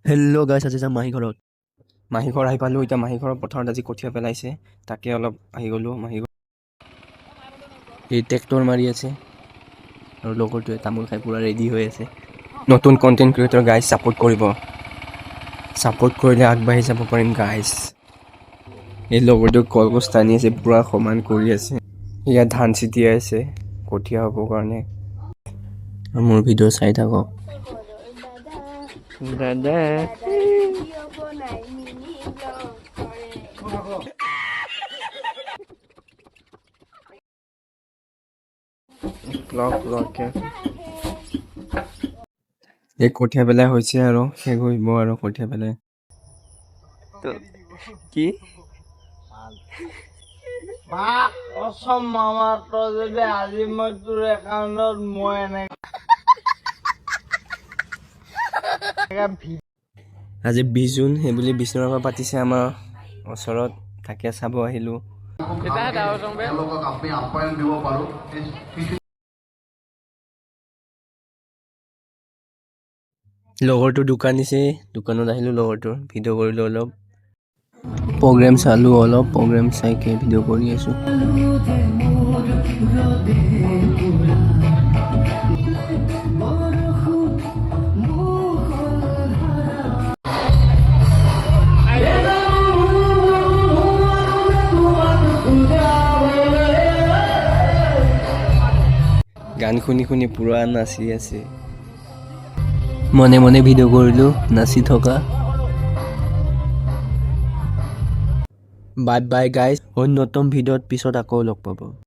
Hello' গাইছ, আজি যাম মাহী ঘৰত। মাহী ঘৰ আহি পালোঁ। এতিয়া মাহী ঘৰৰ পথাৰত আজি কঠীয়া পেলাইছে, তাকে অলপ আহি গ'লোঁ মাহী ঘৰ। এই ট্ৰেক্টৰ মাৰি আছে আৰু লগৰটোৱে তামোল খাই পূৰা ৰেডি হৈ আছে। নতুন কণ্টেণ্ট ক্ৰিয়েটৰ গাইজ ছাপোৰ্ট কৰিব, ছাপোৰ্ট কৰিলে আগবাঢ়ি যাব পাৰিম গাইজ। এই লগৰটোক কলগছ টানি আছে, পূৰা সমান কৰি আছে। ইয়াত ধান ছিটিয়াই আছে কঠীয়া হ'বৰ কাৰণে। মোৰ ভিডিঅ' চাই থাকক। দাদা এই কঠীয়া পেলাই হৈছে আৰু শেষ হ'ব আৰু কঠীয়া পেলাই। কি অসম মামা, তই যদি আজি মই তোৰ একাউণ্টত মই এনেকে আজি 20 জুন, সেইবুলি বিষ্ণুৰাভা পৰা পাতিছে আমাৰ ওচৰত, তাকে চাব আহিলোঁ। তেওঁলোকক আমি আপ্যায়ন দিব পাৰোঁ। লগৰটোৰ দোকান দিছে, দোকানত আহিলোঁ, লগৰটোৰ ভিডিঅ' কৰিলোঁ অলপ। প্ৰগ্ৰেম চালোঁ অলপ, প্ৰগ্ৰেম চাইকে ভিডিঅ' কৰি আছোঁ। গান শুনি শুনি পূৰা নাচি আছে। মনে মনে ভিডিঅ' কৰিলোঁ নাচি থকা। বাই বাই গাইজ, অন্যতম ভিডিঅ'ত পিছত আকৌ লগ পাব।